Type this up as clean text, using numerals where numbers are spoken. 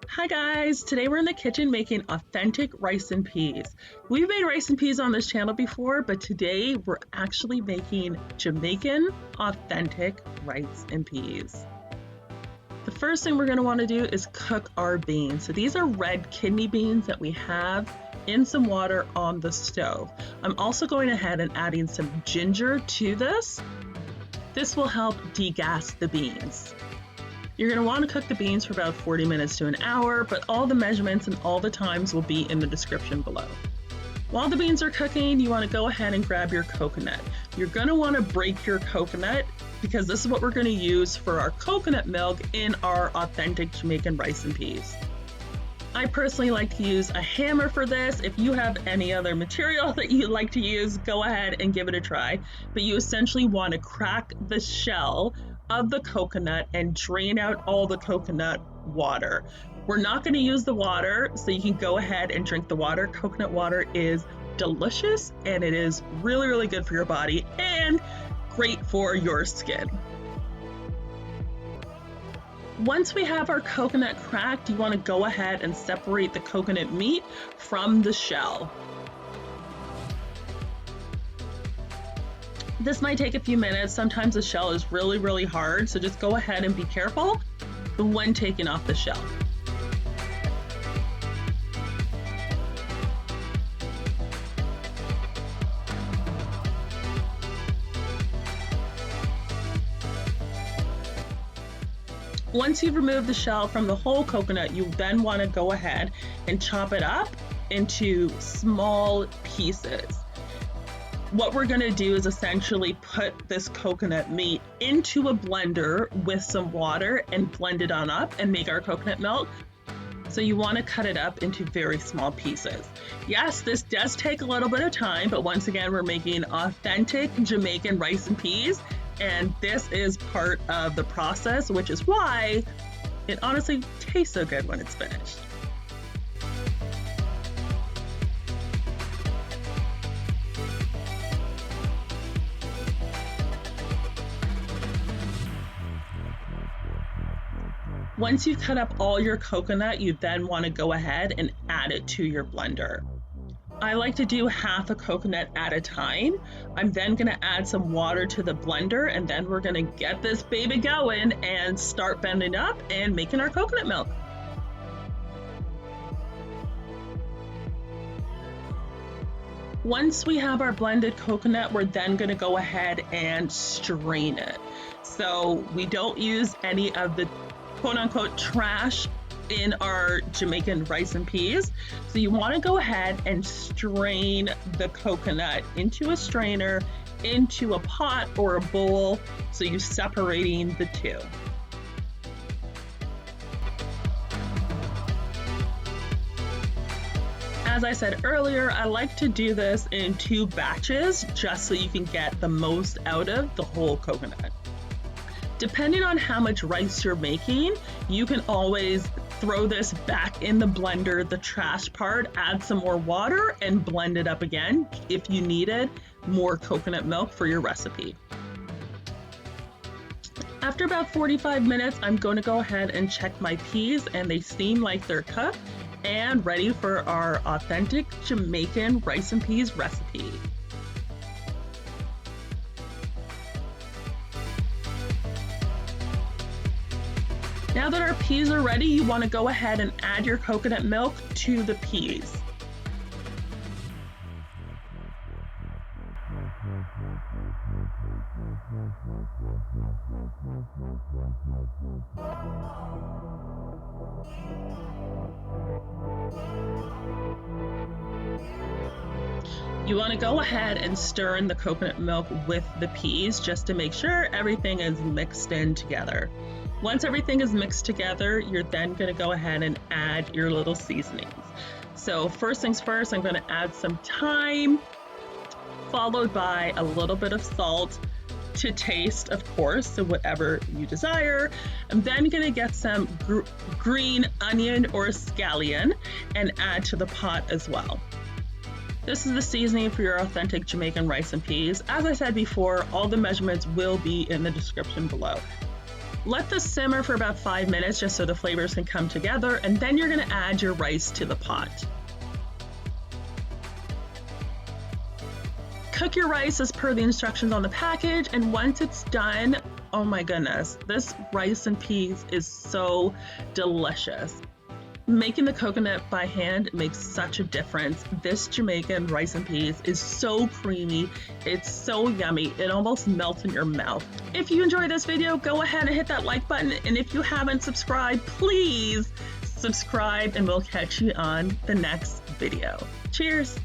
Hi guys, today we're in the kitchen making authentic rice and peas. We've made rice and peas on this channel before, but today we're actually making Jamaican authentic rice and peas. The first thing we're going to want to do is cook our beans. So these are red kidney beans that we have in some water on the stove. I'm also going ahead and adding some ginger to this. This will help degas the beans. You're going to want to cook the beans for about 40 minutes to an hour, but all the measurements and all the times will be in the description below. While the beans are cooking, you want to go ahead and grab your coconut. You're going to want to break your coconut because this is what we're going to use for our coconut milk in our authentic Jamaican rice and peas. I personally like to use a hammer for this. If you have any other material that you like to use, go ahead and give it a try. But you essentially want to crack the shell of the coconut and drain out all the coconut water. We're not going to use the water, so you can go ahead and drink the water. Coconut water is delicious and it is really, really good for your body and great for your skin. Once we have our coconut cracked, you want to go ahead and separate the coconut meat from the shell. This might take a few minutes. Sometimes the shell is really, really hard, so just go ahead and be careful when taking off the shell. Once you've removed the shell from the whole coconut, you then want to go ahead and chop it up into small pieces. What we're going to do is essentially put this coconut meat into a blender with some water and blend it on up and make our coconut milk. So you want to cut it up into very small pieces. Yes, this does take a little bit of time, but once again, we're making authentic Jamaican rice and peas. And this is part of the process, which is why it honestly tastes so good when it's finished. Once you've cut up all your coconut, you then want to go ahead and add it to your blender. I like to do half a coconut at a time. I'm then going to add some water to the blender, and then we're going to get this baby going and start blending up and making our coconut milk. Once we have our blended coconut, we're then going to go ahead and strain it. So we don't use any of the quote-unquote trash in our Jamaican rice and peas. So you want to go ahead and strain the coconut into a strainer, into a pot or a bowl, so you're separating the two. As I said earlier, I like to do this in 2 batches just so you can get the most out of the whole coconut. Depending on how much rice you're making, you can always throw this back in the blender, the trash part, add some more water and blend it up again if you needed more coconut milk for your recipe. After about 45 minutes, I'm going to go ahead and check my peas, and they seem like they're cooked and ready for our authentic Jamaican rice and peas recipe. Now that our peas are ready, you want to go ahead and add your coconut milk to the peas. You want to go ahead and stir in the coconut milk with the peas just to make sure everything is mixed in together. Once everything is mixed together, you're then going to go ahead and add your little seasonings. So first things first, I'm going to add some thyme, followed by a little bit of salt to taste, of course, so whatever you desire. I'm then going to get some green onion or scallion and add to the pot as well. This is the seasoning for your authentic Jamaican rice and peas. As I said before, all the measurements will be in the description below. Let this simmer for about 5 minutes just so the flavors can come together, and then you're gonna add your rice to the pot. Cook your rice as per the instructions on the package, and once it's done, oh my goodness, this rice and peas is so delicious. Making the coconut by hand makes such a difference. This Jamaican rice and peas is so creamy. It's so yummy. It almost melts in your mouth. If you enjoyed this video, go ahead and hit that like button. And if you haven't subscribed, please subscribe, and we'll catch you on the next video. Cheers.